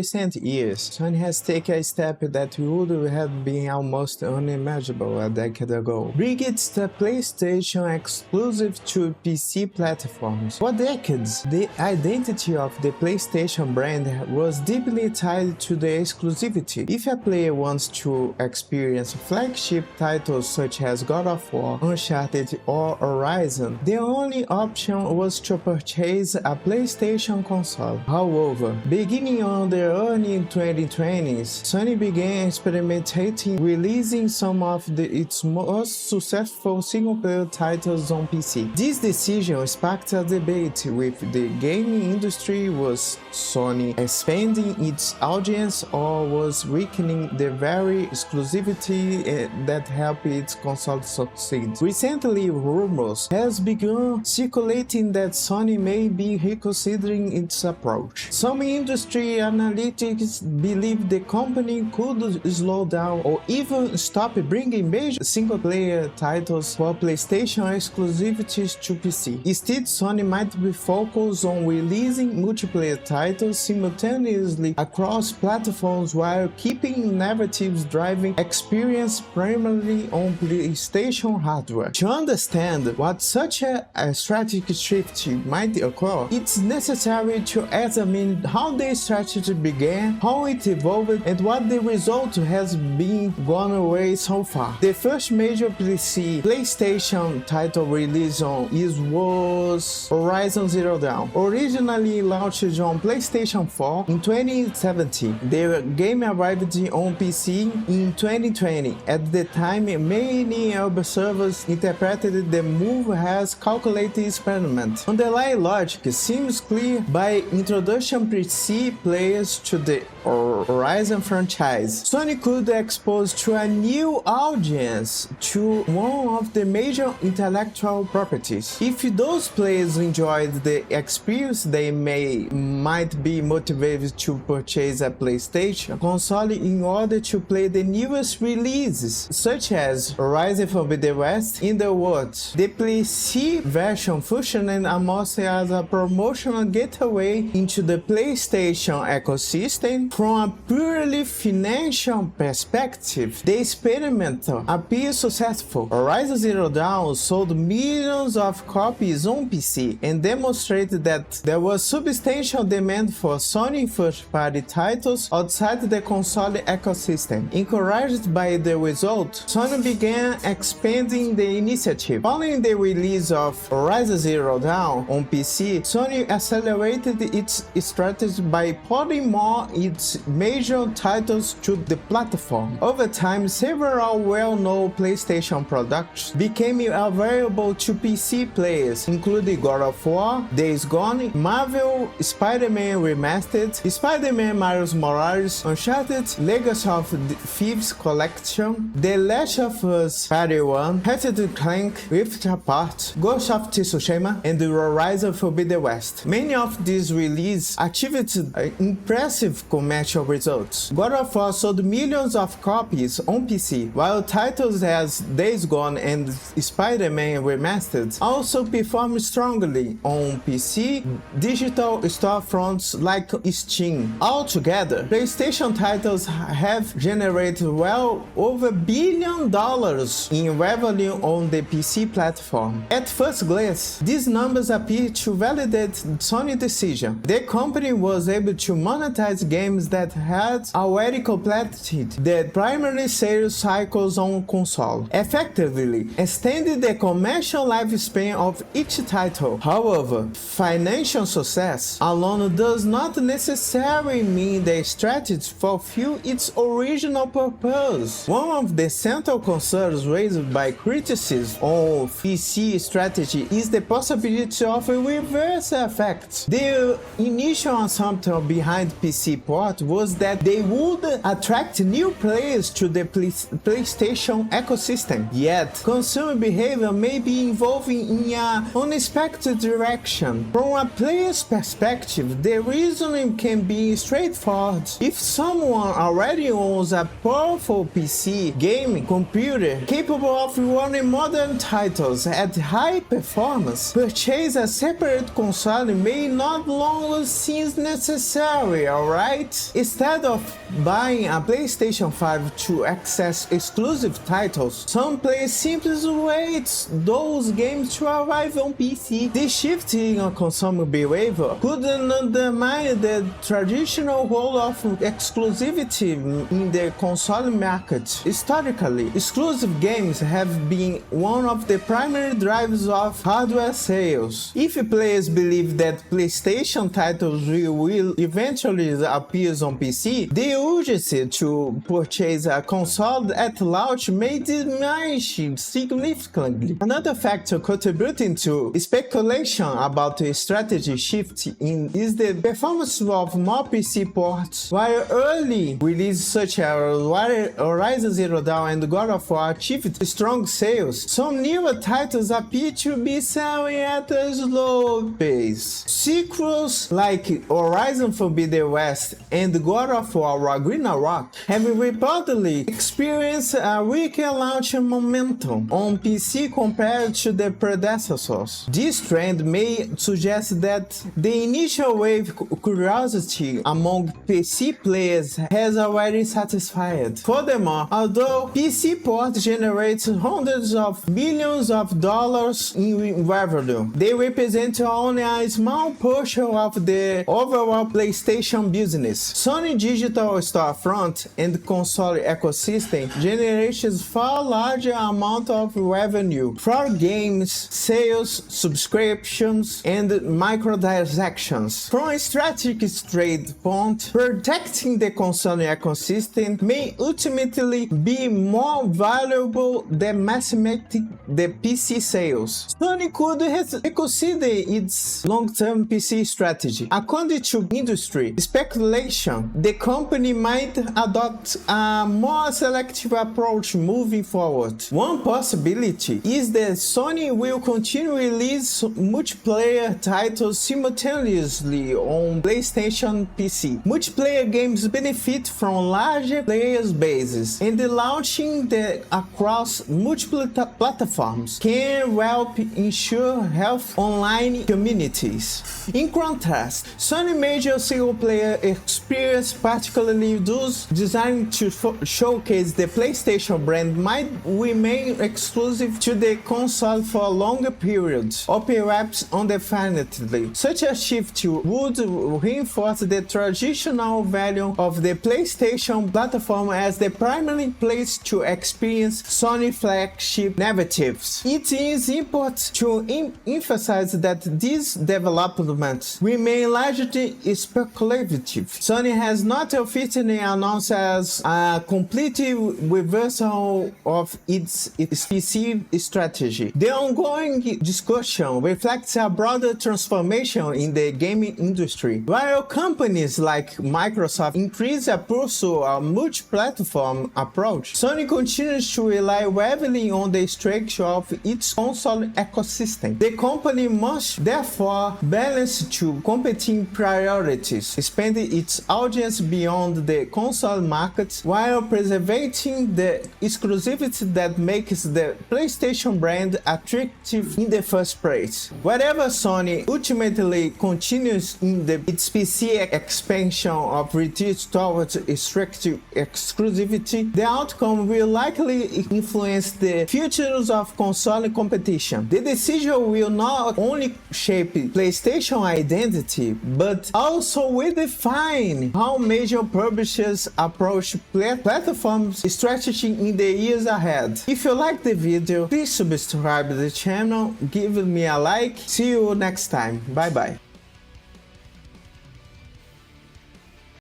recent years, Sony has taken a step that would have been almost unimaginable a decade ago. Bring its PlayStation Exclusive to PC platforms. For decades, the identity of the PlayStation brand was deeply tied to the exclusivity. If a player wants to experience flagship titles such as God of War, Uncharted, or Horizon, the only option was to purchase a PlayStation console. However, beginning on the early 2020s, Sony began experimenting, releasing some of its most successful single-player titles on PC. This decision sparked a debate with the gaming industry. Was Sony expanding its audience or was weakening the very exclusivity that helped its console succeed? Recently, rumors has begun circulating that Sony may be reconsidering its approach. Some industry analytics believe the company could slow down or even stop bringing major single-player titles for PlayStation exclusivities to PC. Instead, Sony might be focused on releasing multiplayer titles simultaneously across platforms while keeping narratives driving experience primarily on PlayStation hardware. To understand what such a strategic shift might occur, it's necessary to examine how the strategy began, how it evolved, and what the result has been gone away so far. The first major PlayStation title released was Horizon Zero Dawn. Originally launched on PlayStation 4 in 2017, the game arrived on PC in 2020. At the time, many observers interpreted the move as calculated experiment. Underlying logic seems clear. By introducing PC players to the Horizon franchise, Sony could expose to a new audience to one of the major intellectual properties. If those players enjoyed the experience, they might be motivated to purchase a PlayStation console in order to play the newest releases, such as Horizon Forbidden West. In the words, the PC version functioned almost as a promotional gateway into the PlayStation ecosystem. From a purely financial perspective, the experiment appears successful. Horizon Zero Dawn sold millions of copies on PC and demonstrated that there was substantial demand for Sony first-party titles outside the console ecosystem. Encouraged by the result, Sony began expanding the initiative. Following the release of Horizon Zero Dawn on PC, Sony accelerated its strategy by porting more its major titles to the platform. Over time, several well-known PlayStation products became available to PC players, including God of War, Days Gone, Marvel Spider-Man Remastered, Spider-Man Miles Morales, Uncharted, Legacy of Thieves Collection, The Last of Us Part 1, Ratchet & Clank Rift Apart, Ghost of Tsushima, and Horizon Forbidden West. Many of these releases achieved impressive commercial results. God of War sold millions of copies on PC, while titles as Days Gone and Spider-Man Remastered also performed strongly on PC digital storefronts like Steam. Altogether, PlayStation titles have generated well over $1 billion in revenue on the PC platform. At first glance, these numbers appear to validate Sony's decision. The company was able to monetize games that had already completed the primary sales cycles on console, effectively extending the commercial lifespan of each title. However, financial success alone does not necessarily mean the strategy fulfills its original purpose. One of the central concerns raised by critics on PC strategy is the possibility of a reverse effect. The initial assumption behind PC port was that they would attract new players to the PlayStation ecosystem. Yet, consumer behavior may be evolving in an unexpected direction. From a player's perspective, the reasoning can be straightforward. If someone already owns a powerful PC gaming computer capable of running modern titles at high performance, purchase a separate console may not longer seem necessary. alright? Instead of buying a PlayStation 5 to access exclusive titles, some players simply wait those games to arrive on PC. This shift in consumer behavior could undermine the traditional role of exclusivity in the console market. Historically, exclusive games have been one of the primary drivers of hardware sales. If players believe that PlayStation titles will eventually appear on PC, the urgency to purchase a console at launch may diminish significantly. Another factor contributing to speculation about a strategy shift is the performance of more PC ports. While early releases such as Horizon Zero Dawn and God of War achieved strong sales, some newer titles appear to be selling at a slow pace. Sequels like Horizon Forbidden West and God of War Ragnarok have reportedly experienced a weaker launch momentum on PC compared to their predecessors. This trend may suggest that the initial wave curiosity among PC players has already satisfied. Furthermore, although PC ports generate hundreds of millions of dollars in revenue, they represent only a small portion of the overall PlayStation business. Sony digital storefront and console ecosystem generates far larger amount of revenue for games, sales, subscriptions, and microtransactions. From a strategic standpoint, protecting the console ecosystem may ultimately be more valuable than maximizing the PC sales. Sony could reconsider its long-term PC strategy. According to industry speculation, the company might adopt a more selective approach moving forward. One possibility is that Sony will continue to release multiplayer titles simultaneously on PlayStation PC. Multiplayer games benefit from larger player bases, and launching them across multiple platforms can help ensure health online communities. In contrast, Sony major single-player experience, particularly those designed to showcase the PlayStation brand, might remain exclusive to the console for longer periods, or perhaps indefinitely. Such a shift would reinforce the traditional value of the PlayStation platform as the primary place to experience Sony flagship narratives. It is important to emphasize that these developments remain largely speculative. Sony has not officially announced as a complete reversal of its PC strategy. The ongoing discussion reflects a broader transformation in the gaming industry. While companies like Microsoft increase a pursuit of multi-platform approach, Sony continues to rely heavily on the structure of its console ecosystem. The company must therefore balance two competing priorities, expanding its audience beyond the console market while preserving the exclusivity that makes the PlayStation brand attractive in the first place. Wherever Sony ultimately continues in its PC expansion of reduced towards strict exclusivity, the outcome will likely influence the futures of console competition. The decision will not only shape PlayStation identity, but also redefine how major publishers approach platforms strategy in the years ahead. If you like the video, please subscribe to the channel, give me a like. See you next time. Bye bye.